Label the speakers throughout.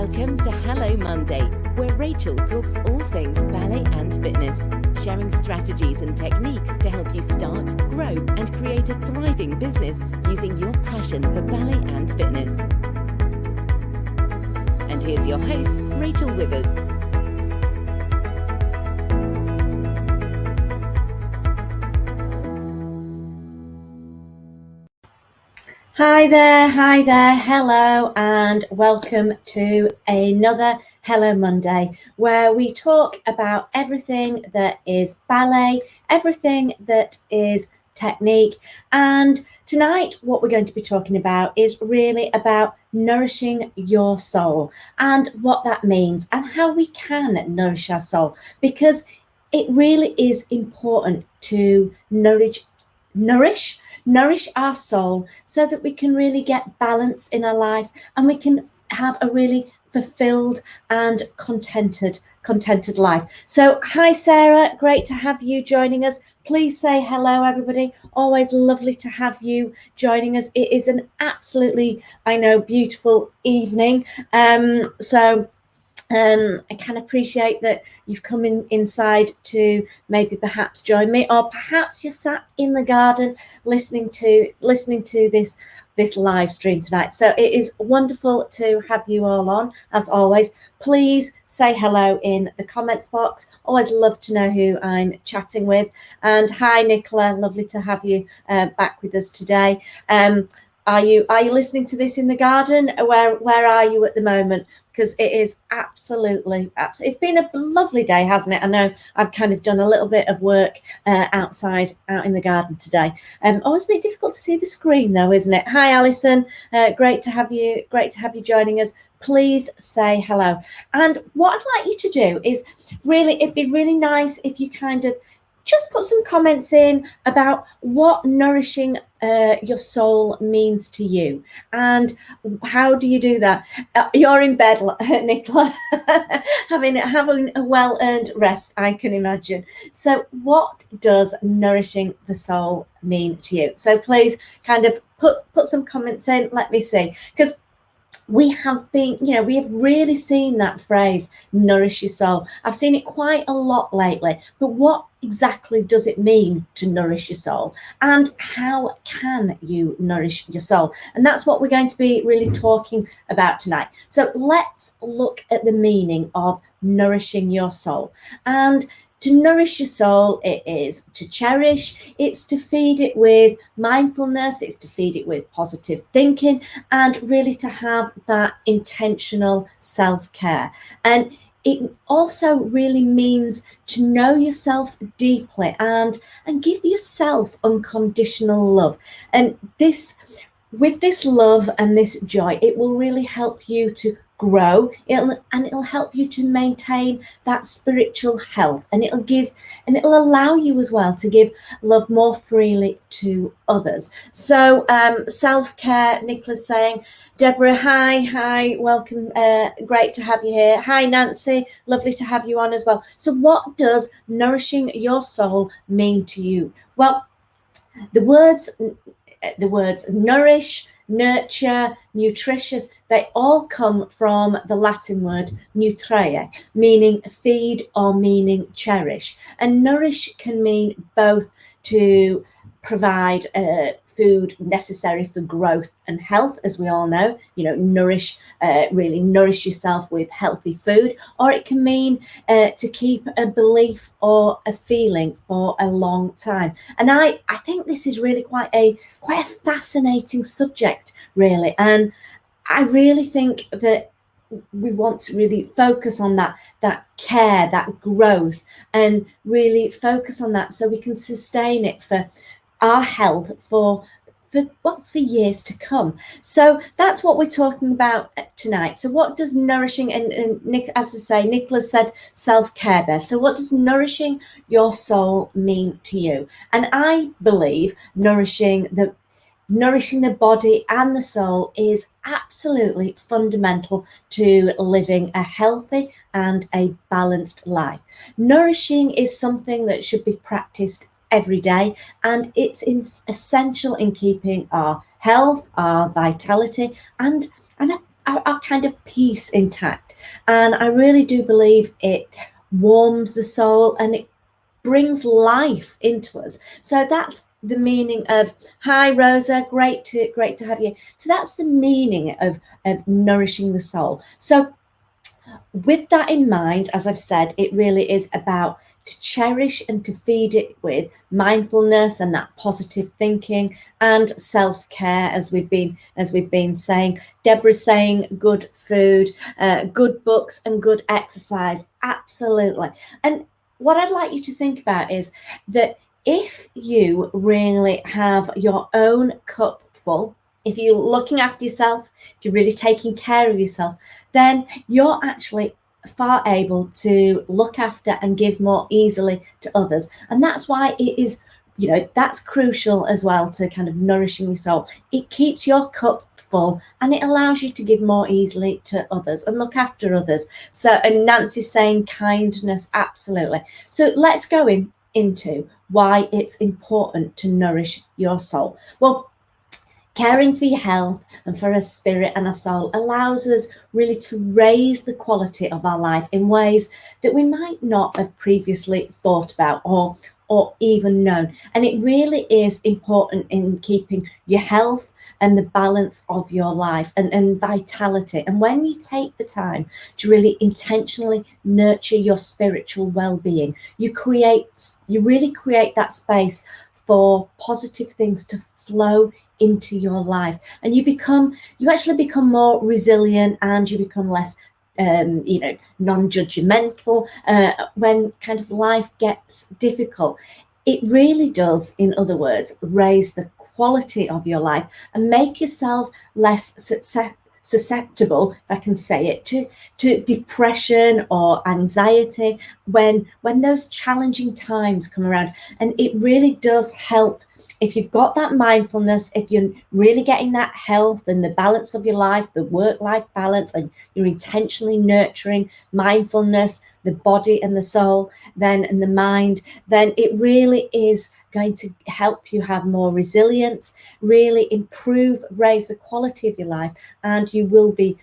Speaker 1: Welcome to Hello Monday, where Rachel talks all things ballet and fitness, sharing strategies and techniques to help you start, grow, and create a thriving business using your passion for ballet and fitness. And here's your host, Rachel Withers.
Speaker 2: Hi there, hello, and welcome to another Hello Monday, where we talk about everything that is ballet, everything that is technique. And tonight, what we're going to be talking about is really about nourishing your soul and what that means and how we can nourish our soul, because it really is important to nourish our soul so that we can really get balance in our life and we can have a really fulfilled and contented life. So hi Sarah, great to have you joining us. Please say hello everybody. Always lovely to have you joining us. It is an absolutely, I know, beautiful evening. I can appreciate that you've come inside to maybe perhaps join me, or perhaps you're sat in the garden listening to this live stream tonight. So it is wonderful to have you all on. As always, please say hello in the comments box. Always love to know who I'm chatting with. And hi Nicola, lovely to have you back with us today. Are you listening to this in the garden? Where are you at the moment? Because it is absolutely, it's been a lovely day, hasn't it? I know I've kind of done a little bit of work out in the garden today. Always a bit difficult to see the screen though, isn't it? Hi Alison, great to have you joining us. Please say hello. And what I'd like you to do is it'd be really nice if you kind of just put some comments in about what nourishing your soul means to you. And how do you do that? You're in bed, Nicola, having a well-earned rest, I can imagine. So what does nourishing the soul mean to you? So please kind of put some comments in. Let me see. Because we have really seen that phrase, nourish your soul. I've seen it quite a lot lately, but what exactly does it mean to nourish your soul? And how can you nourish your soul? And that's what we're going to be really talking about tonight. So let's look at the meaning of nourishing your soul. And to nourish your soul, it is to cherish, it's to feed it with mindfulness, it's to feed it with positive thinking, and really to have that intentional self-care. And it also really means to know yourself deeply and give yourself unconditional love. And with this love and this joy, it will really help you to grow, it'll help you to maintain that spiritual health, and it'll allow you as well to give love more freely to others. So self-care, Nicola's saying. Deborah, hi, welcome, great to have you here. Hi Nancy, lovely to have you on as well. So what does nourishing your soul mean to you? Well, the words nourish, nurture, nutritious, they all come from the Latin word nutrere, meaning feed or meaning cherish. And nourish can mean both to provide food necessary for growth and health, as we all know, nourish yourself with healthy food, or it can mean to keep a belief or a feeling for a long time. And I think this is really quite a fascinating subject, really, and I really think that we want to really focus on that care, that growth, and really focus on that so we can sustain it for our health for years to come. So that's what we're talking about tonight. So what does nourishing, and Nick, as I say, Nicholas said self-care there. So what does nourishing your soul mean to you? And I believe nourishing the body and the soul is absolutely fundamental to living a healthy and a balanced life. Nourishing is something that should be practiced every day, and it's essential in keeping our health, our vitality, and our kind of peace intact. And I really do believe it warms the soul and it brings life into us. So that's the meaning of, hi Rosa, great to have you. So that's the meaning of nourishing the soul. So with that in mind, as I've said, it really is about to cherish and to feed it with mindfulness and that positive thinking and self-care, as we've been saying. Deborah's saying good food, good books and good exercise. Absolutely. And what I'd like you to think about is that if you really have your own cup full, if you're looking after yourself, if you're really taking care of yourself, then you're actually far able to look after and give more easily to others. And that's why it is, that's crucial as well to kind of nourishing your soul. It keeps your cup full and it allows you to give more easily to others and look after others. So, and Nancy's saying kindness, absolutely. So let's go into why it's important to nourish your soul. Well, caring for your health and for our spirit and our soul allows us really to raise the quality of our life in ways that we might not have previously thought about or even known. And it really is important in keeping your health and the balance of your life and vitality. And when you take the time to really intentionally nurture your spiritual well-being, you really create that space for positive things to flow into your life, and you actually become more resilient and you become less non-judgmental when kind of life gets difficult. It really does, in other words, raise the quality of your life and make yourself less susceptible, if I can say it, to depression or anxiety when those challenging times come around. And it really does help. If you've got that mindfulness, if you're really getting that health and the balance of your life, the work-life balance, and you're intentionally nurturing mindfulness, the body and the soul, and the mind, then it really is going to help you have more resilience, really raise the quality of your life, and you will be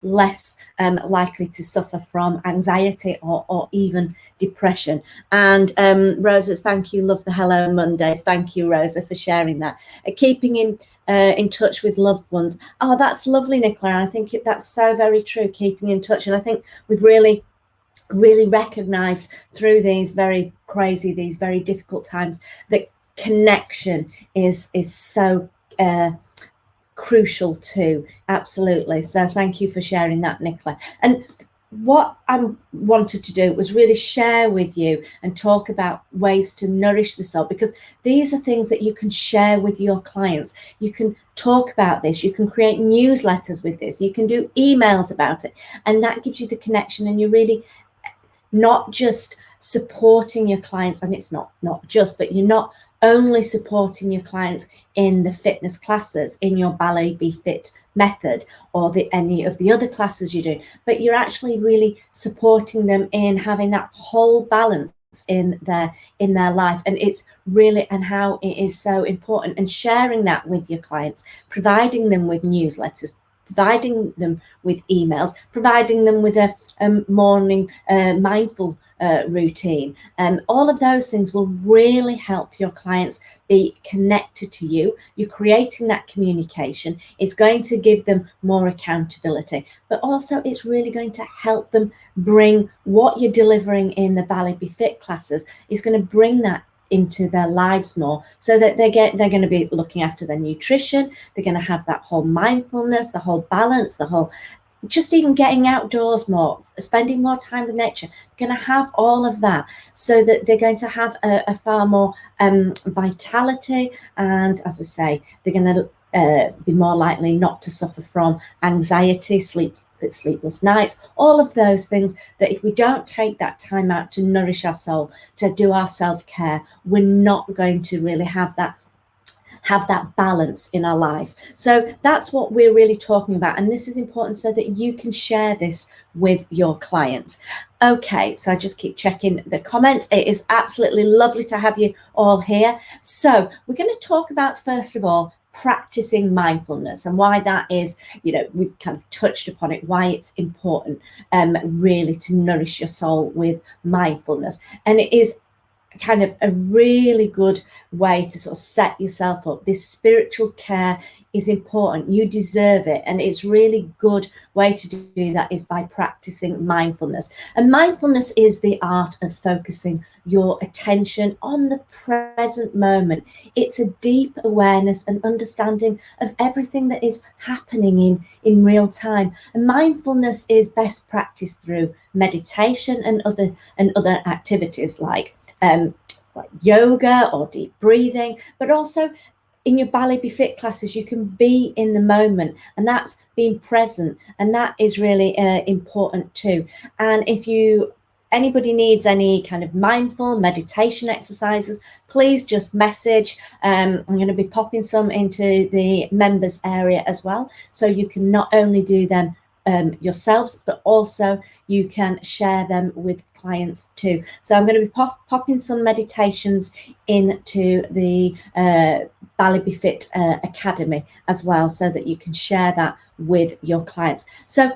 Speaker 2: less likely to suffer from anxiety or even depression. And Rosa's, thank you, love the Hello Mondays. Thank you, Rosa, for sharing that. Keeping in touch with loved ones. Oh, that's lovely, Nicola. And I think that's so very true, keeping in touch. And I think we've really recognized through these very crazy, these very difficult times that connection is so crucial too. Absolutely. So thank you for sharing that, Nicola. And what I wanted to do was really share with you and talk about ways to nourish the soul, because these are things that you can share with your clients. You can talk about this, you can create newsletters with this, you can do emails about it, and that gives you the connection, and you're really not just supporting your clients, and it's not just, but you're not only supporting your clients in the fitness classes, in your Ballet Be Fit method or any of the other classes you do, but you're actually really supporting them in having that whole balance in their life. And it's really, and how it is so important, and sharing that with your clients, providing them with newsletters, providing them with emails, providing them with a morning mindful routine. All of those things will really help your clients be connected to you. You're creating that communication. It's going to give them more accountability, but also it's really going to help them bring what you're delivering in the Ballet Be Fit classes. It's going to bring that into their lives more, so that they're going to be looking after their nutrition. They're going to have that whole mindfulness, the whole balance, the whole just even getting outdoors more, spending more time with nature. They're going to have all of that, so that they're going to have a far more vitality, and as I say, they're going to be more likely not to suffer from anxiety, sleepless nights, all of those things that if we don't take that time out to nourish our soul, to do our self-care, we're not going to really have that balance in our life. So that's what we're really talking about, and this is important so that you can share this with your clients. Okay, so I just keep checking the comments. It is absolutely lovely to have you all here. So we're going to talk about, first of all, practicing mindfulness, and why that is, we've kind of touched upon it, why it's important really to nourish your soul with mindfulness. And it is kind of a really good way to sort of set yourself up. This spiritual care is important. You deserve it. And it's really good way to do that is by practicing mindfulness. And mindfulness is the art of focusing your attention on the present moment. It's a deep awareness and understanding of everything that is happening in real time. And mindfulness is best practiced through meditation and other activities like yoga or deep breathing, but also in your Ballet Be Fit classes, you can be in the moment, and that's being present, and that is really important too. And if anybody needs any kind of mindful meditation exercises, please just message. I'm going to be popping some into the members area as well, so you can not only do them yourselves, but also you can share them with clients too. So I'm going to be popping some meditations into the Ballet Be Fit Academy as well, so that you can share that with your clients. So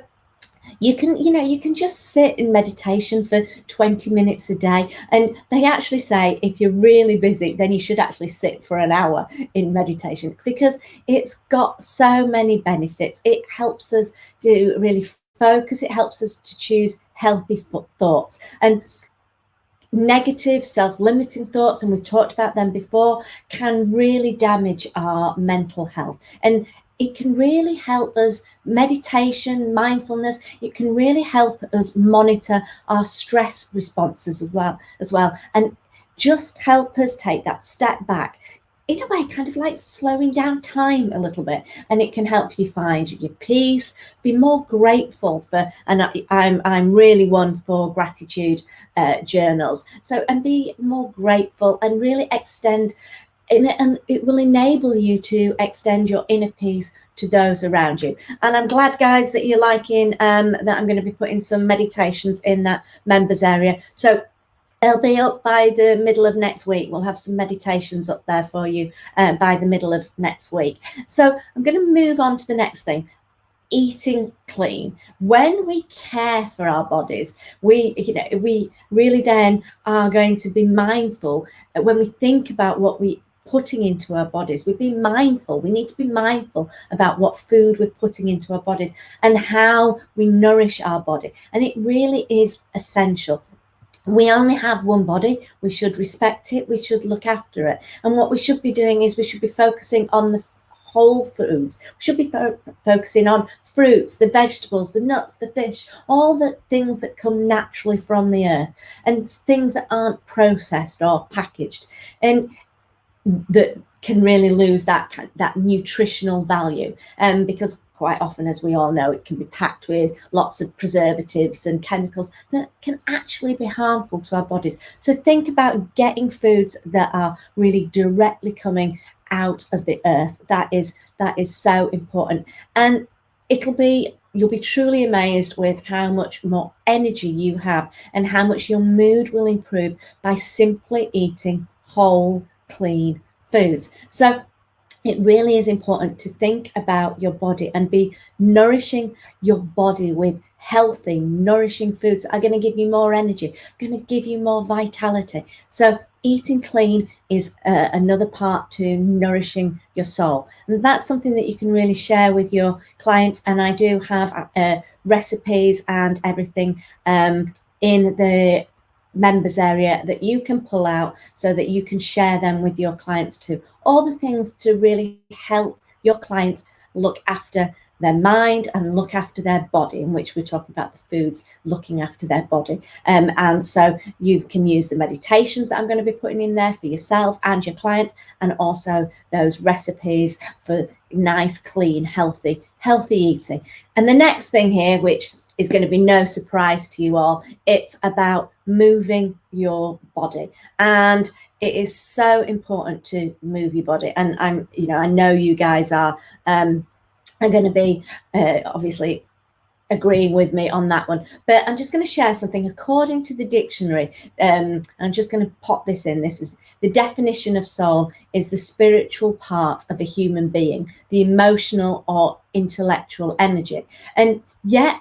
Speaker 2: you can just sit in meditation for 20 minutes a day. And they actually say if you're really busy, then you should actually sit for an hour in meditation, because it's got so many benefits. It helps us to really focus. It helps us to choose healthy thoughts. And negative self-limiting thoughts, and we've talked about them before, can really damage our mental health. And it can really help us, meditation, mindfulness, it can really help us monitor our stress responses as well, and just help us take that step back, in a way, kind of like slowing down time a little bit. And it can help you find your peace, be more grateful for, and I'm really one for gratitude journals. So, and be more grateful and really extend, and it will enable you to extend your inner peace to those around you. And I'm glad, guys, that you're liking that I'm going to be putting some meditations in that members area. So they'll be up by the middle of next week. We'll have some meditations up there for you by the middle of next week. So I'm going to move on to the next thing. Eating clean. When we care for our bodies, we really then are going to be mindful when we think about what we putting into our bodies. We need to be mindful about what food we're putting into our bodies and how we nourish our body. And it really is essential. We only have one body. We should respect it. We should look after it. And what we should be doing is we should be focusing on the whole foods. We should be focusing on fruits, the vegetables, the nuts, the fish, all the things that come naturally from the earth, and things that aren't processed or packaged, and that can really lose that nutritional value. Because quite often, as we all know, it can be packed with lots of preservatives and chemicals that can actually be harmful to our bodies. So think about getting foods that are really directly coming out of the earth. That is so important. And you'll be truly amazed with how much more energy you have and how much your mood will improve by simply eating whole, clean foods. So it really is important to think about your body and be nourishing your body with healthy, nourishing foods that are going to give you more energy, going to give you more vitality. So eating clean is another part to nourishing your soul. And that's something that you can really share with your clients. And I do have recipes and everything in the members area that you can pull out so that you can share them with your clients too. All the things to really help your clients look after their mind and look after their body, in which we're talking about the foods looking after their body. And so you can use the meditations that I'm going to be putting in there for yourself and your clients, and also those recipes for nice, clean, healthy eating. And the next thing here, which is going to be no surprise to you all, it's about moving your body. And it is so important to move your body. And I know you guys are going to be obviously agreeing with me on that one. But I'm just going to share something according to the dictionary. I'm just going to pop this in. This is the definition of soul: is the spiritual part of a human being, the emotional or intellectual energy. And yet,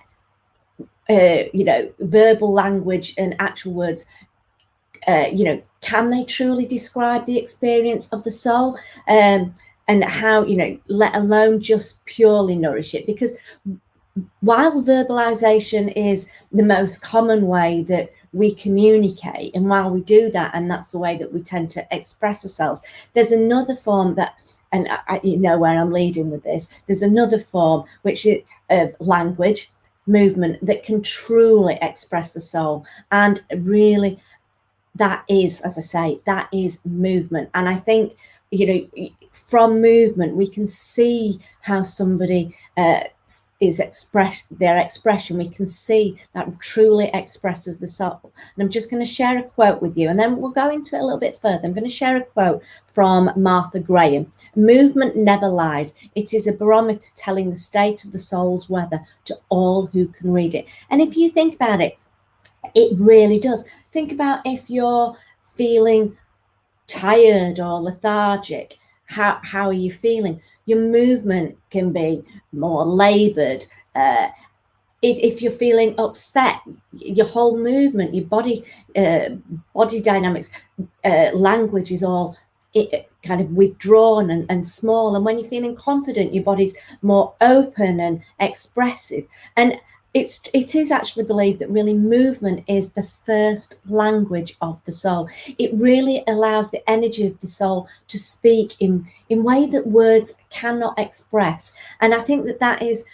Speaker 2: verbal language and actual words, can they truly describe the experience of the soul? And how, let alone just purely nourish it? Because while verbalization is the most common way that we communicate, and while we do that, and that's the way that we tend to express ourselves, there's another form that, and you know where I'm leading with this, there's another form which is of language, movement, that can truly express the soul. And really, that is, as I say, that is movement. And I think, from movement, we can see how somebody their expression. We can see that truly expresses the soul. And I'm just going to share a quote with you, and then we'll go into it a little bit further. I'm going to share a quote from Martha Graham. Movement never lies. It is a barometer telling the state of the soul's weather to all who can read it. And if you think about it, it really does. Think about if you're feeling tired or lethargic. How are you feeling? Your movement can be more labored. If you're feeling upset, your whole movement, your body dynamics, language is all kind of withdrawn and small. And when you're feeling confident, your body's more open and expressive. And it is actually believed that really movement is the first language of the soul. It really allows the energy of the soul to speak in way that words cannot express. And I think that is,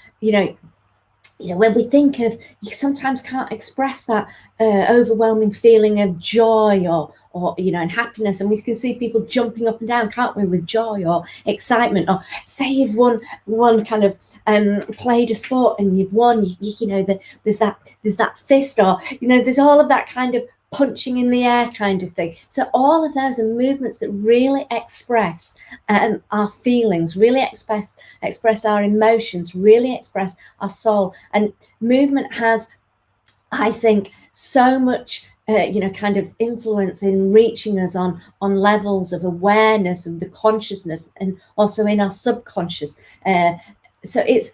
Speaker 2: when we think of, you sometimes can't express that overwhelming feeling of joy or and happiness, and we can see people jumping up and down, can't we, with joy or excitement. Or say you've won kind of played a sport and you've won, there's that fist, or there's all of that kind of punching in the air kind of thing. So all of those are movements that really express our feelings, really express our emotions, really express our soul. And movement has, I think, so much kind of influence in reaching us on levels of awareness of the consciousness, and also in our subconscious. So it's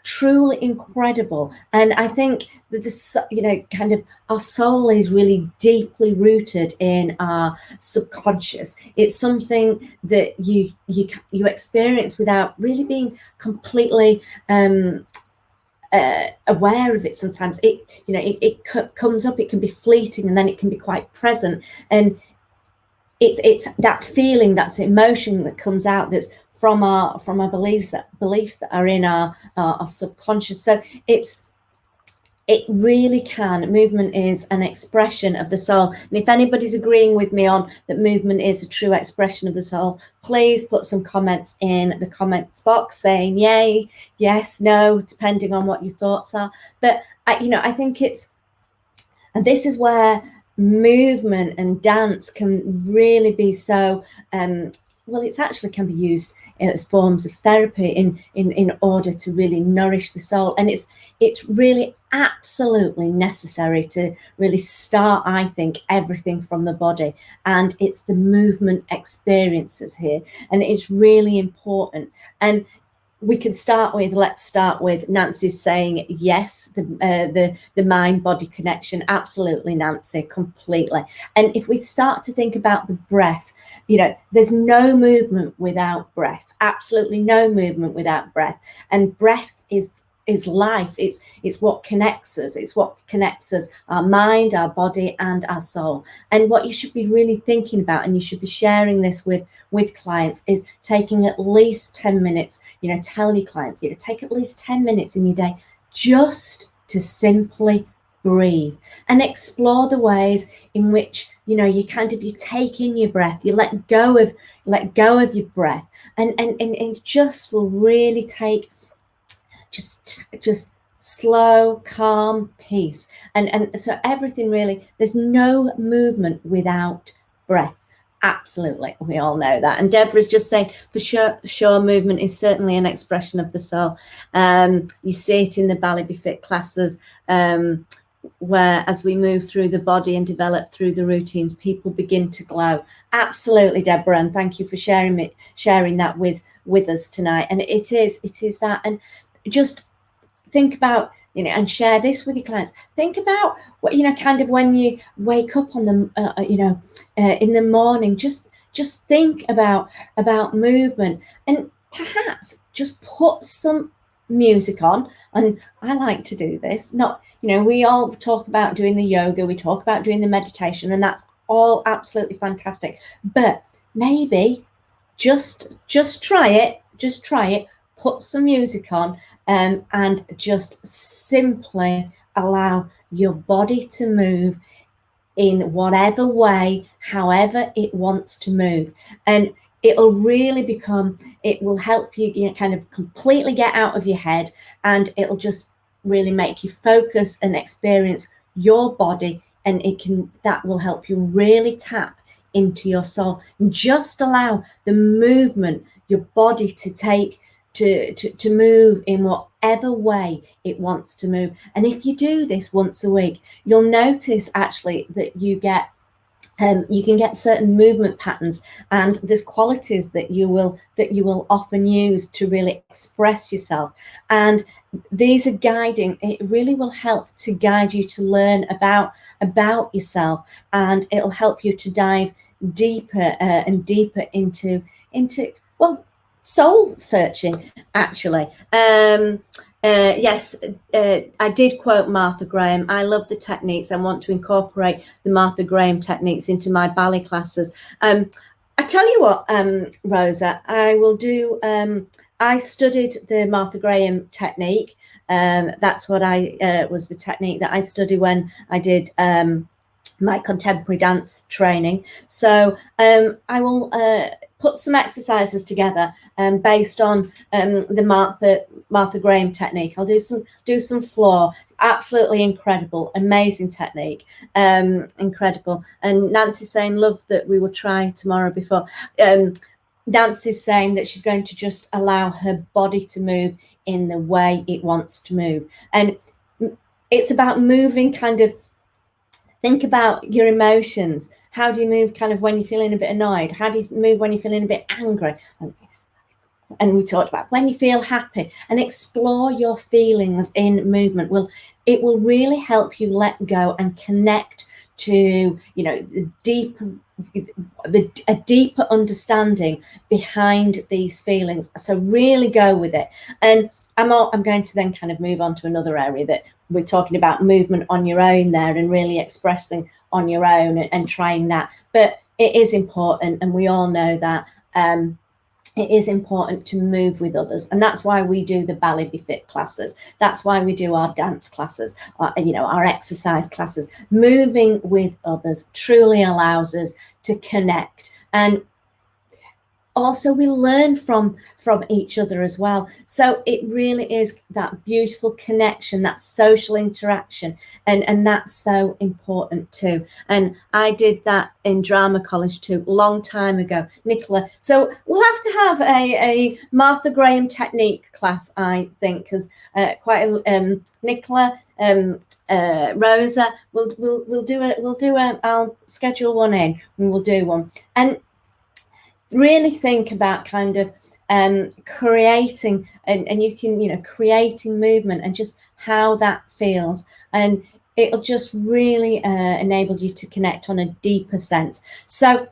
Speaker 2: truly incredible. And I think that kind of our soul is really deeply rooted in our subconscious. It's something that you experience without really being completely aware of it. Sometimes it comes up, it can be fleeting, and then it can be quite present. And it's that feeling, that's emotion that comes out, that's from our beliefs that are in our subconscious. So it really can. Movement is an expression of the soul. And if anybody's agreeing with me on that movement is a true expression of the soul, please put some comments in the comments box saying yay, yes, no, depending on what your thoughts are. But I think and this is where movement and dance can really be so it actually can be used as forms of therapy in order to really nourish the soul. And it's really absolutely necessary to really start, I think, everything from the body, and it's the movement experiences here, and it's really important. And let's start with Nancy's saying yes, the mind-body connection. Absolutely, Nancy, completely. And if we start to think about the breath, there's no movement without breath. Absolutely no movement without breath. And breath is life. It's what connects us. It's what connects us, our mind, our body, and our soul. And what you should be really thinking about, and you should be sharing this with clients, is taking at least 10 minutes. Tell your clients, take at least 10 minutes in your day just to simply breathe and explore the ways in which you take in your breath, you let go of your breath, and it just will really take just slow, calm peace. And so everything really, there's no movement without breath. Absolutely, we all know that. And Deborah's just saying, for sure, movement is certainly an expression of the soul. You see it in the Ballet Be Fit classes, where as we move through the body and develop through the routines, people begin to glow. Absolutely, Deborah, and thank you for sharing that with us tonight. And it is that. And just think about, and share this with your clients. Think about what, kind of when you wake up on the, in the morning, just think about movement, and perhaps just put some music on. And I like to do this. Not, we all talk about doing the yoga, we talk about doing the meditation, and that's all absolutely fantastic. But maybe just try it. Just try it. Put some music on, and just simply allow your body to move in whatever way, however it wants to move. And it'll really it will help you, kind of completely get out of your head, and it'll just really make you focus and experience your body. And that will help you really tap into your soul, and just allow the movement, your body to move in whatever way it wants to move. And if you do this once a week, you'll notice actually that you can get certain movement patterns, and there's qualities that you will often use to really express yourself. And these are guiding. It really will help to guide you to learn about yourself, and it'll help you to dive deeper and deeper into soul searching, actually. Yes, I did quote Martha Graham. I love the techniques. I want to incorporate the Martha Graham techniques into my ballet classes. I tell you what, Rosa, I will do. I studied the Martha Graham technique. That's what was the technique that I studied when I did my contemporary dance training. So I will put some exercises together based on the Martha Graham technique. I'll do some floor. Absolutely incredible, amazing technique, incredible. And Nancy's saying, love that we will try tomorrow before. Nancy's saying that she's going to just allow her body to move in the way it wants to move. And it's about moving, kind of think about your emotions. How do you move kind of when you're feeling a bit annoyed? How do you move when you're feeling a bit angry? And we talked about when you feel happy, and explore your feelings in movement. It will really help you let go and connect to, a deeper understanding behind these feelings. So really go with it. And I'm going to then kind of move on to another area that we're talking about, movement on your own there, and really expressing on your own and trying that. But it is important, and we all know that it is important to move with others. And that's why we do the Ballet Be Fit classes. That's why we do our dance classes, our exercise classes. Moving with others truly allows us to connect. And also we learn from each other as well. So it really is that beautiful connection, that social interaction, and that's so important too. And I did that in drama college too, long time ago, Nicola. So we'll have to have a Martha Graham technique class, I think, because Nicola, Rosa, we'll do I'll schedule one in, and we'll do one. And really think about kind of creating, and you can, creating movement and just how that feels. And it'll just really enable you to connect on a deeper sense. So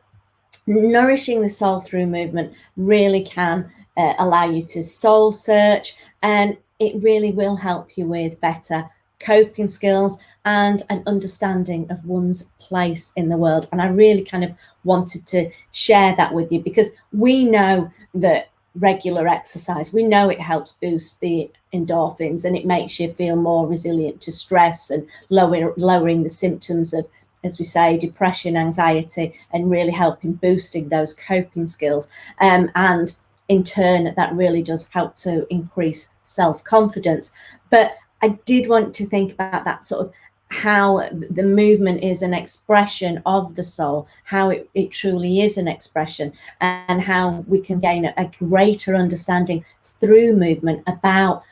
Speaker 2: nourishing the soul through movement really can allow you to soul search, and it really will help you with better coping skills and an understanding of one's place in the world. And I really kind of wanted to share that with you, because we know that regular exercise, we know it helps boost the endorphins, and it makes you feel more resilient to stress, and lowering the symptoms of, as we say, depression, anxiety, and really helping boosting those coping skills. And in turn, that really does help to increase self-confidence. But I did want to think about that sort of how the movement is an expression of the soul, how it truly is an expression, and how we can gain a greater understanding through movement about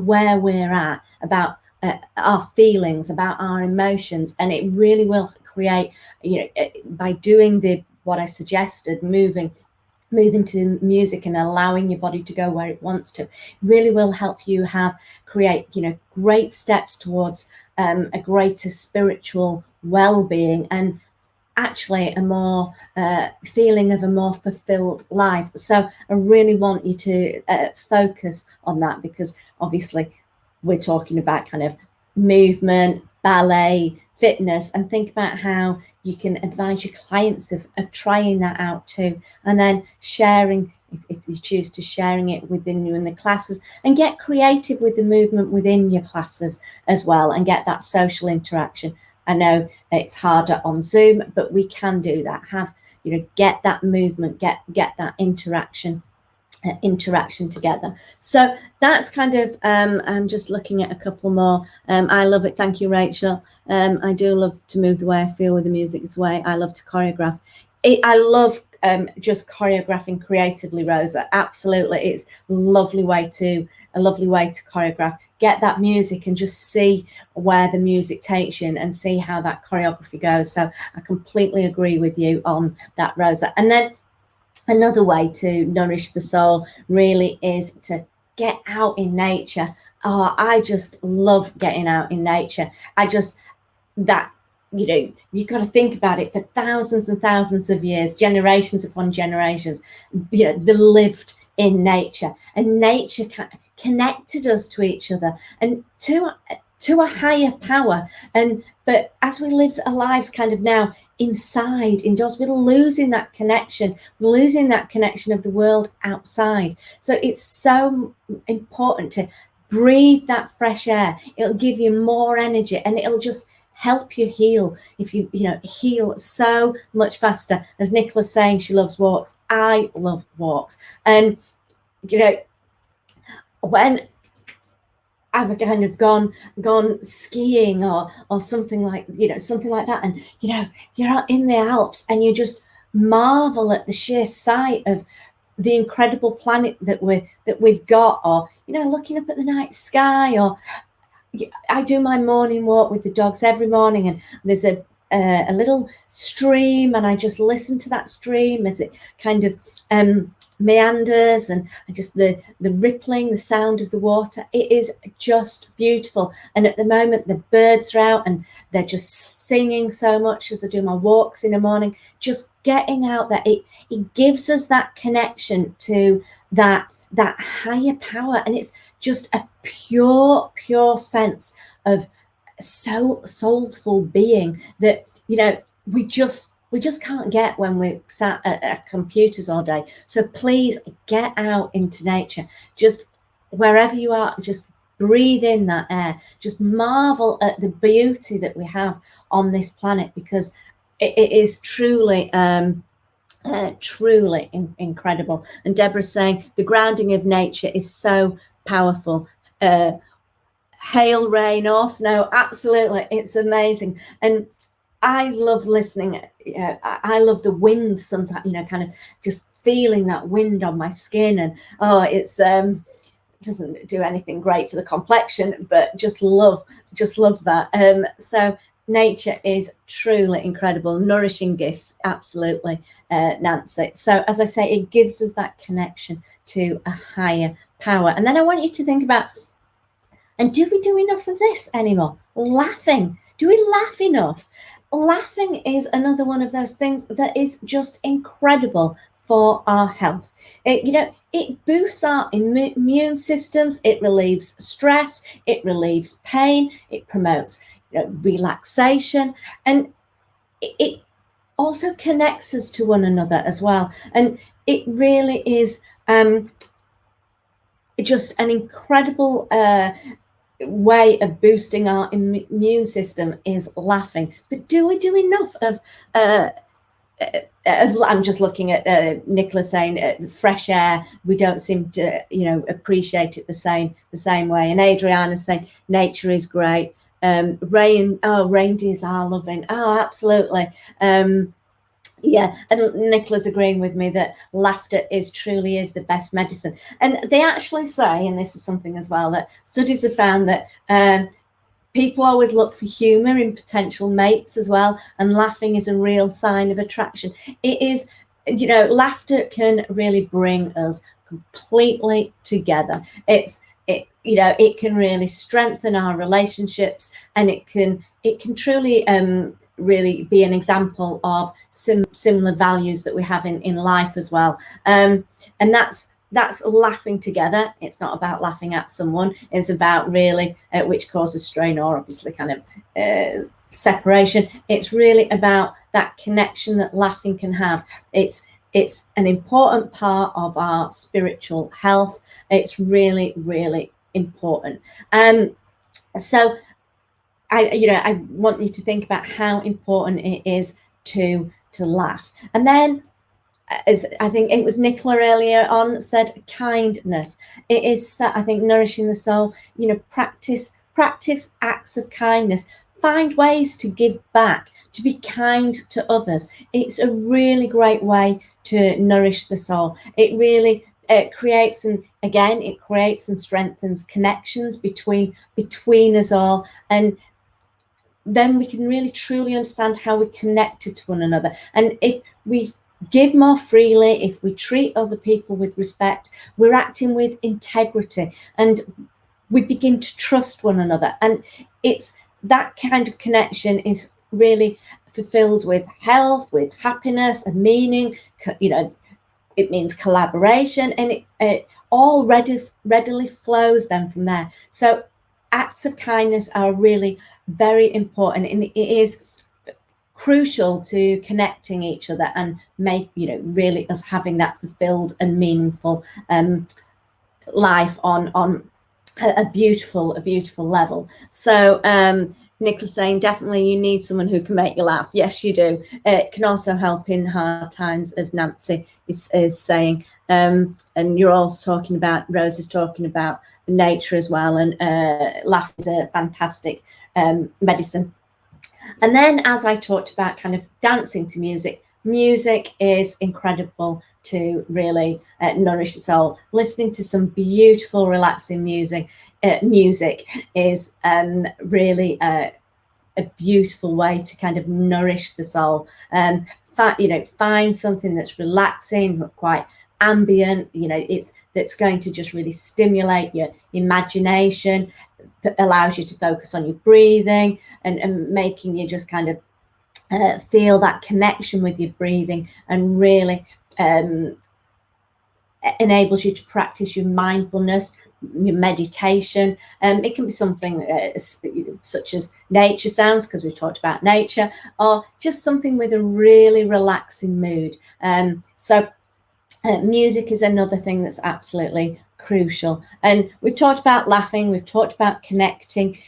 Speaker 2: where we're at, about our feelings, about our emotions. And it really will create, by doing what I suggested, moving to music and allowing your body to go where it wants to, really will help you create great steps towards a greater spiritual well-being, and actually a more feeling of a more fulfilled life. So I really want you to focus on that, because obviously we're talking about kind of movement, ballet, fitness, and think about how you can advise your clients of trying that out too, and then sharing, if you choose to, sharing it within you in the classes, and get creative with the movement within your classes as well, and get that social interaction. I know it's harder on Zoom, but we can do that. Get that movement, get that interaction together. So that's kind of I'm just looking at a couple more. I love it. Thank you, Rachel. I do love to move the way I feel with the music as well. I love to choreograph. I love just choreographing creatively, Rosa. Absolutely. It's a lovely way to choreograph. Get that music and just see where the music takes you, and see how that choreography goes. So I completely agree with you on that, Rosa. And then another way to nourish the soul really is to get out in nature. Oh, I just love getting out in nature. You've got to think about it. For thousands and thousands of years, generations upon generations, they lived in nature, and nature connected us to each other and to a higher power. But as we live our lives kind of now indoors, we're losing that connection. We're losing that connection of the world outside. So it's so important to breathe that fresh air. It'll give you more energy, and it'll just help you heal. If you heal so much faster. As Nicola's saying, she loves walks. I love walks. And when I've kind of gone skiing or something like that, and you're out in the Alps, and you just marvel at the sheer sight of the incredible planet that we've got, or looking up at the night sky. Or I do my morning walk with the dogs every morning, and there's a little stream, and I just listen to that stream as it kind of meanders, and just the rippling, the sound of the water. It is just beautiful. And at the moment, the birds are out, and they're just singing so much as I do my walks in the morning. Just getting out there, it gives us that connection to that higher power, and it's just a pure sense of so soulful being that we just can't get when we're sat at computers all day. So please get out into nature. Just wherever you are, just breathe in that air. Just marvel at the beauty that we have on this planet, because it is truly incredible. And Deborah's saying the grounding of nature is so powerful. Hail, rain or snow, absolutely, it's amazing. And I love listening. I love the wind sometimes, kind of just feeling that wind on my skin. And it's doesn't do anything great for the complexion, but just love that. So nature is truly incredible. Nourishing gifts, absolutely, Nancy. So as I say, it gives us that connection to a higher power. And then I want you to think about, and do we do enough of this anymore? Laughing. Do we laugh enough? Laughing is another one of those things that is just incredible for our health. It boosts our immune systems. It relieves stress. It relieves pain. It promotes relaxation, and it also connects us to one another as well. And it really is just an incredible way of boosting our immune system is laughing. But do we do enough of I'm just looking at Nicola saying the fresh air. We don't seem to appreciate it the same way. And Adriana's saying nature is great. Reindeers are loving. Oh, absolutely. Yeah, and Nicola's agreeing with me that laughter truly is the best medicine. And they actually say, and this is something as well, that studies have found that people always look for humor in potential mates as well, and laughing is a real sign of attraction. It is, laughter can really bring us completely together. It can really strengthen our relationships, and it can truly really be an example of similar values that we have in life as well. And that's laughing together. It's not about laughing at someone. It's about really which causes strain or obviously kind of separation. It's really about that connection that laughing can have. It's an important part of our spiritual health. It's really, really important. So I want you to think about how important it is to laugh. And then, as I think it was Nicola earlier on said, kindness. It is, I think, nourishing the soul. Practice acts of kindness. Find ways to give back, to be kind to others. It's a really great way to nourish the soul. It really creates and strengthens connections between us all, and then we can really truly understand how we're connected to one another. And if we give more freely, if we treat other people with respect, we're acting with integrity, and we begin to trust one another. And it's that kind of connection is really fulfilled with health, with happiness and meaning. It means collaboration, and it all readily flows then from there. So acts of kindness are really very important, and it is crucial to connecting each other and make really us having that fulfilled and meaningful life on a beautiful level. So Nicola's saying, definitely you need someone who can make you laugh. Yes, you do. It can also help in hard times, as Nancy is saying. And you're also talking about, Rose is talking about nature as well, and laugh is a fantastic medicine. And then, as I talked about, kind of dancing to music is incredible to really nourish the soul. Listening to some beautiful, relaxing music is really a beautiful way to kind of nourish the soul. Find something that's relaxing, but quite ambient. That's going to just really stimulate your imagination, that allows you to focus on your breathing, and making you just kind of feel that connection with your breathing, and really enables you to practice your mindfulness, your meditation. It can be something such as nature sounds, because we've talked about nature, or just something with a really relaxing mood. So music is another thing that's absolutely crucial. And we've talked about laughing, we've talked about connecting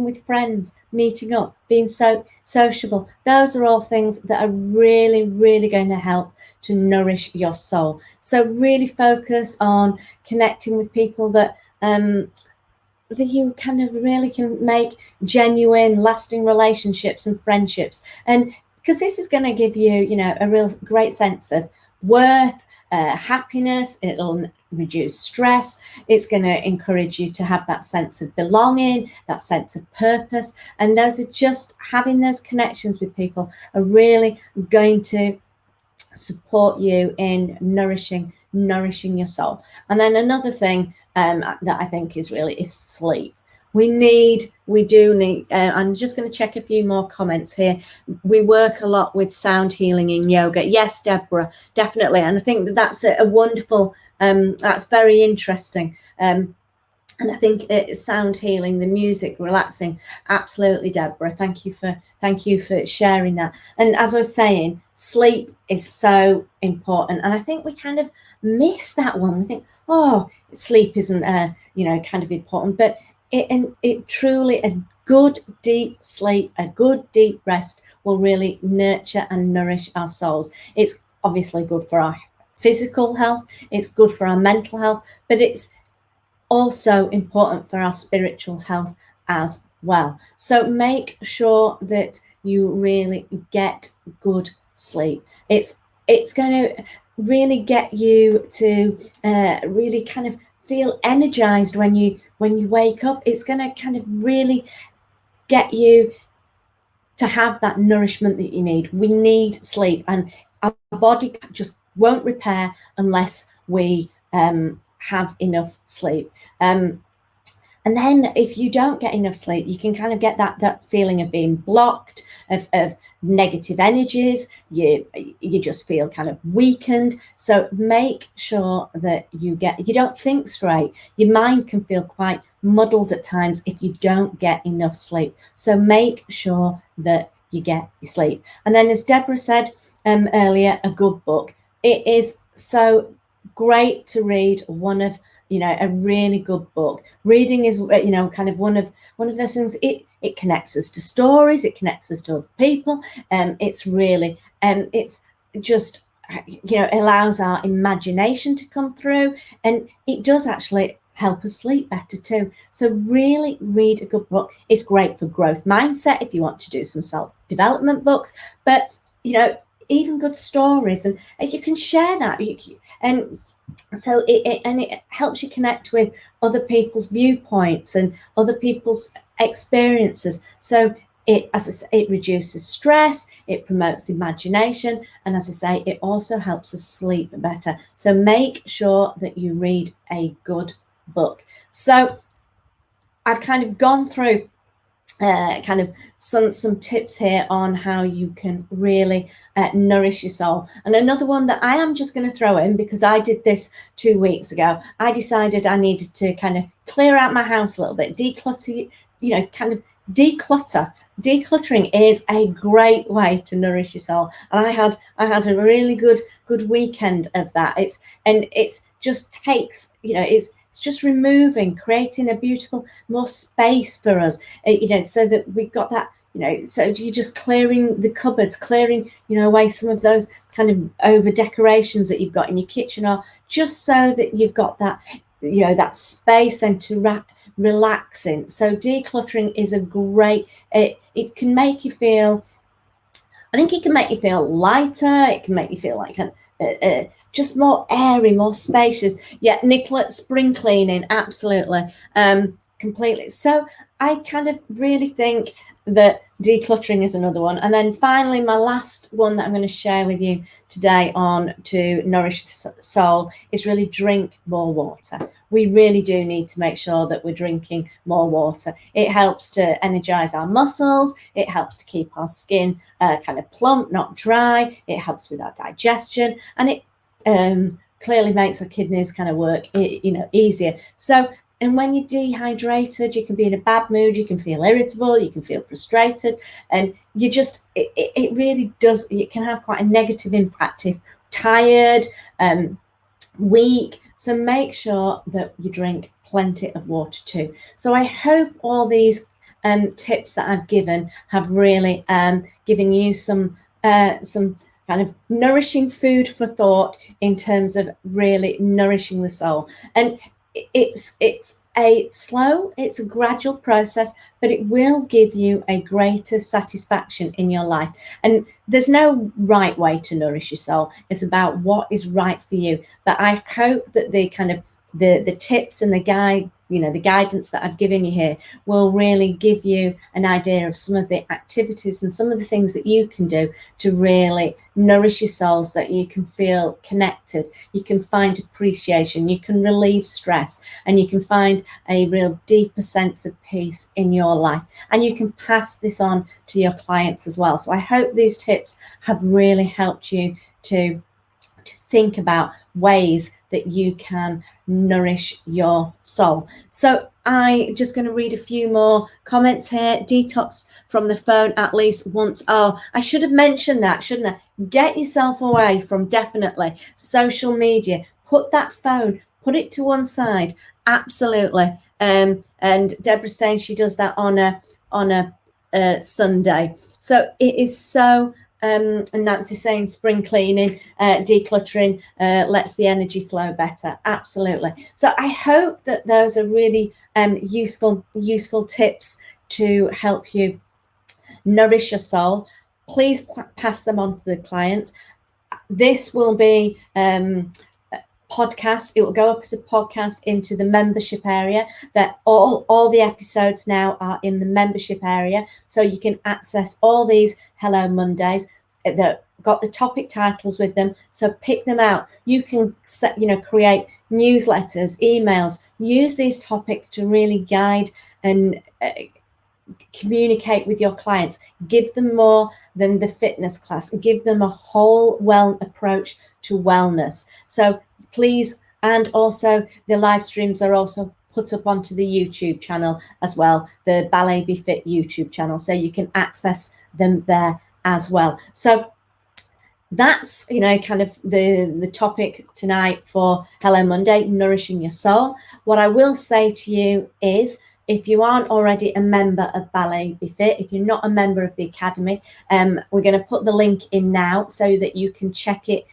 Speaker 2: with friends, meeting up, being so sociable. Those are all things that are really, really going to help to nourish your soul. So really focus on connecting with people that you kind of really can make genuine, lasting relationships and friendships. And because this is going to give you, a real great sense of worth, happiness. It'll reduce stress. It's going to encourage you to have that sense of belonging, that sense of purpose. And having those connections with people are really going to support you in nourishing your soul. And then another thing that I think is sleep. We do need, I'm just going to check a few more comments here. We work a lot with sound healing in yoga. Yes, Deborah, definitely. And I think that's a wonderful, that's very interesting. And I think sound healing, the music, relaxing, absolutely, Deborah. Thank you for sharing that. And as I was saying, sleep is so important. And I think we kind of miss that one. We think, sleep isn't, kind of important. But it truly, a good deep sleep, a good deep rest will really nurture and nourish our souls. It's obviously good for our physical health. It's good for our mental health, but it's also important for our spiritual health as well. So make sure that you really get good sleep. It's going to really get you to really kind of feel energized when you wake up. It's going to kind of really get you to have that nourishment that you need. We need sleep, and our body just won't repair unless we have enough sleep. And then if you don't get enough sleep, you can kind of get that feeling of being blocked, of negative energies. You just feel kind of weakened. So make sure that you don't think straight. Your mind can feel quite muddled at times if you don't get enough sleep. So make sure that you get your sleep. And then, as Deborah said earlier, a good book. It is so great to read a really good book. Reading is, kind of one of those things. It connects us to stories. It connects us to other people. It's really, it's just, allows our imagination to come through, and it does actually help us sleep better too. So really read a good book. It's great for growth mindset if you want to do some self-development books, but even good stories, and you can share that. And so it helps you connect with other people's viewpoints and other people's experiences. So it reduces stress, it promotes imagination, and as I say, it also helps us sleep better. So make sure that you read a good book. So I've kind of gone through kind of some tips here on how you can really nourish your soul. And another one that I am just going to throw in, because I did this 2 weeks ago. I decided I needed to kind of clear out my house a little bit, declutter, kind of declutter. Decluttering is a great way to nourish your soul, and I had a really good weekend of that. It's just takes, it's just removing, creating a beautiful, more space for us, so that we've got that, so you're just clearing the cupboards, clearing, away some of those kind of over decorations that you've got in your kitchen, or just so that you've got that, that space then to relax in. So decluttering is a great, it can make you feel, I think it can make you feel lighter. It can make you feel like just more airy, more spacious. Yeah, Nicola, spring cleaning, absolutely, completely. So I kind of really think that decluttering is another one. And then finally, my last one that I'm going to share with you today on to nourish the soul is really drink more water. We really do need to make sure that we're drinking more water. It helps to energize our muscles. It helps to keep our skin kind of plump, not dry. It helps with our digestion, and it clearly makes our kidneys kind of work, easier. So, and when you're dehydrated, you can be in a bad mood, you can feel irritable, you can feel frustrated, and you just, it really does, it can have quite a negative impact if tired, weak. So make sure that you drink plenty of water too. So I hope all these tips that I've given have really given you some kind of nourishing food for thought in terms of really nourishing the soul. And it's a gradual process, but it will give you a greater satisfaction in your life. And there's no right way to nourish your soul. It's about what is right for you. But I hope that the kind of the tips and the guidance that I've given you here will really give you an idea of some of the activities and some of the things that you can do to really nourish your soul, so that you can feel connected, you can find appreciation, you can relieve stress, and you can find a real deeper sense of peace in your life, and you can pass this on to your clients as well. So I hope these tips have really helped you to think about ways that you can nourish your soul. So I'm just going to read a few more comments here. Detox from the phone at least once. Oh, I should have mentioned that, shouldn't I? Get yourself away from, definitely, social media. Put that phone, put it to one side. Absolutely. And Deborah's saying she does that on a Sunday. So it is so. And Nancy's saying spring cleaning, decluttering lets the energy flow better. Absolutely. So I hope that those are really useful tips to help you nourish your soul, please pass them on to the clients. This will be podcast. It will go up as a podcast into the membership area. That all the episodes now are in the membership area, so you can access all these Hello Mondays that got the topic titles with them. So pick them out. You can set, create newsletters, emails, use these topics to really guide and communicate with your clients. Give them more than the fitness class. Give them a whole approach to wellness. So please, and also the live streams are also put up onto the YouTube channel as well, the Ballet Be Fit YouTube channel, so you can access them there as well. So that's, kind of the topic tonight for Hello Monday, Nourishing Your Soul. What I will say to you is, if you aren't already a member of Ballet Be Fit, if you're not a member of the Academy, we're going to put the link in now so that you can check it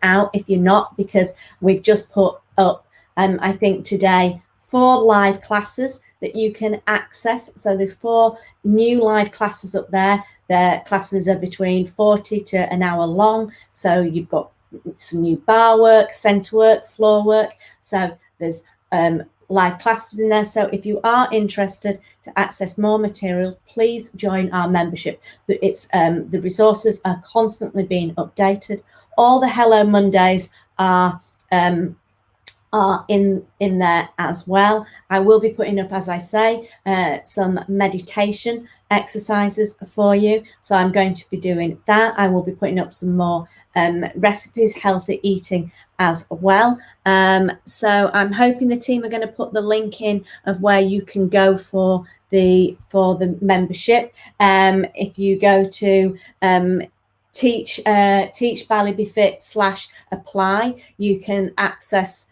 Speaker 2: out if you're not, because we've just put up, I think today, 4 live classes that you can access. So there's 4 new live classes up there. The classes are between 40 to an hour long. So you've got some new bar work, center work, floor work. So there's live classes in there. So if you are interested to access more material, please join our membership. It's the resources are constantly being updated. All the Hello Mondays are in there as well. I will be putting up, as I say, some meditation exercises for you. So I'm going to be doing that. I will be putting up some more recipes, healthy eating as well. So I'm hoping the team are going to put the link in of where you can go for the membership. If you go to teach Ballet Be Fit /apply, you can access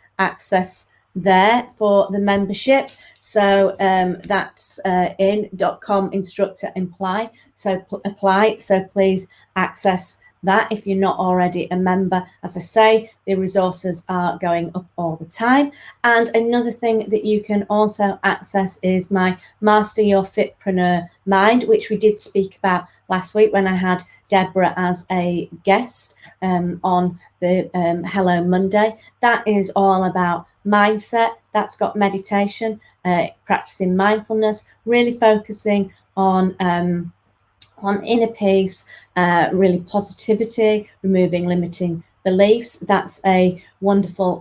Speaker 2: there for the membership. So that's in .com instructor apply. So apply. So please access that if you're not already a member. As I say, the resources are going up all the time. And another thing that you can also access is my Master Your Fitpreneur Mind, which we did speak about last week when I had Deborah as a guest on the Hello Monday. That is all about mindset. That's got meditation, practicing mindfulness, really focusing on inner peace, really positivity, removing limiting beliefs. That's a wonderful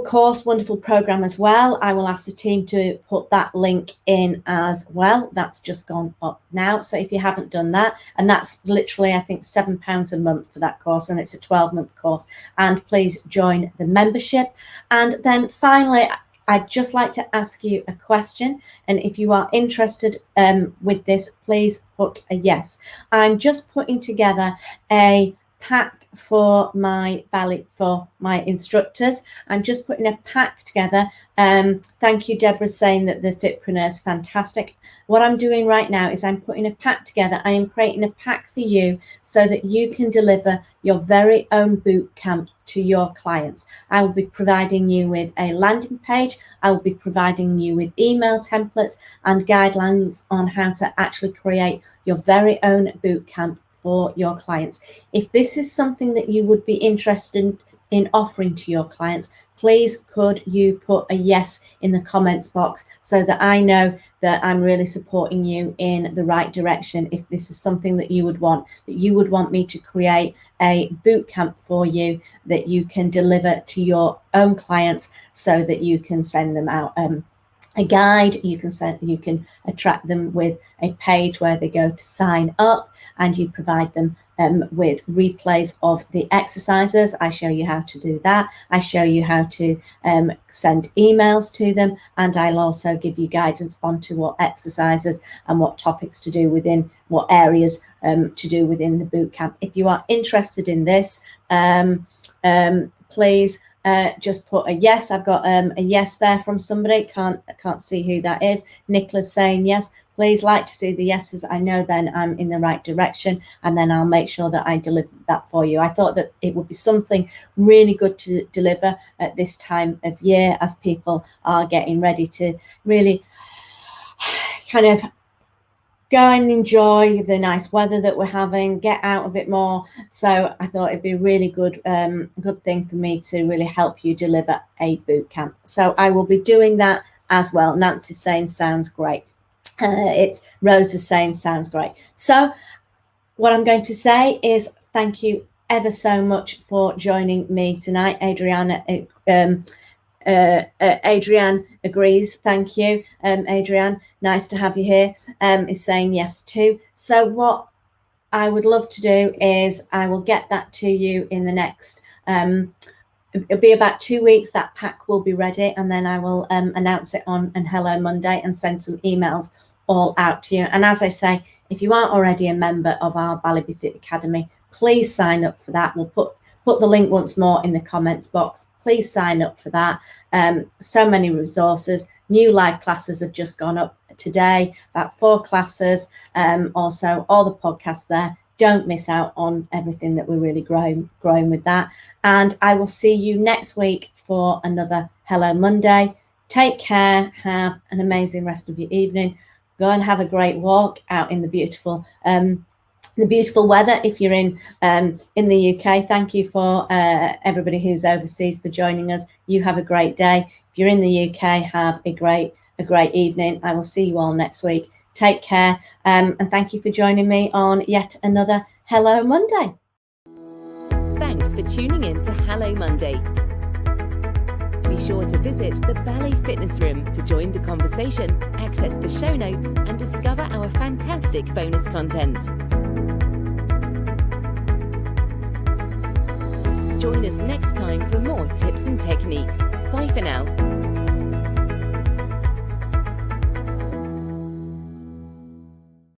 Speaker 2: course, wonderful program as well. I will ask the team to put that link in as well. That's just gone up now. So if you haven't done that, and that's literally, I think, £7 a month for that course, and it's a 12-month course. And please join the membership. And then finally, I'd just like to ask you a question. And if you are interested with this, please put a yes. I'm just putting together a pack for my instructors. I'm just putting a pack together. Thank you, Deborah, saying that the Fitpreneur is fantastic. What I'm doing right now is I'm putting a pack together. I am creating a pack for you so that you can deliver your very own boot camp to your clients. I will be providing you with a landing page. I will be providing you with email templates and guidelines on how to actually create your very own boot camp for your clients. If this is something that you would be interested in offering to your clients, please could you put a yes in the comments box so that I know that I'm really supporting you in the right direction. If this is something that you would want me to create a boot camp for you that you can deliver to your own clients so that you can send them out a guide, you can attract them with a page where they go to sign up, and you provide them with replays of the exercises. I show you how to do that. I show you how to send emails to them, and I'll also give you guidance onto what exercises and what topics to do within, what areas to do within the boot camp. If you are interested in this, please just put a yes. I've got a yes there from somebody. Can't see who that is. Nicholas saying yes. Please like to see the yeses. I know then I'm in the right direction, and then I'll make sure that I deliver that for you. I thought that it would be something really good to deliver at this time of year as people are getting ready to really kind of go and enjoy the nice weather that we're having, get out a bit more. So I thought it'd be a really good thing for me to really help you deliver a boot camp. So I will be doing that as well. Nancy's saying sounds great. It's Rose is saying sounds great. So what I'm going to say is thank you ever so much for joining me tonight. Adrienne agrees. Thank you, Adrienne. Nice to have you here. Is saying yes too. So what I would love to do is I will get that to you in the next. It'll be about 2 weeks. That pack will be ready, and then I will announce it on Hello Monday and send some emails all out to you. And as I say, if you aren't already a member of our Bali Fit Academy, please sign up for that. We'll put the link once more in the comments box. Please sign up for that. So many resources. New live classes have just gone up today, about 4 classes. Also, all the podcasts there. Don't miss out on everything that we're really growing with that. And I will see you next week for another Hello Monday. Take care. Have an amazing rest of your evening. Go and have a great walk out in the beautiful weather if you're in the UK. Thank you for everybody who's overseas for joining us. You have a great day. If you're in the UK, have a great evening. I will see you all next week. Take care, and thank you for joining me on yet another Hello Monday.
Speaker 1: Thanks for tuning in to Hello Monday. Be sure to visit the Ballet Fitness Room to join the conversation, access the show notes, and discover our fantastic bonus content. Join us next time for more tips and techniques. Bye for now.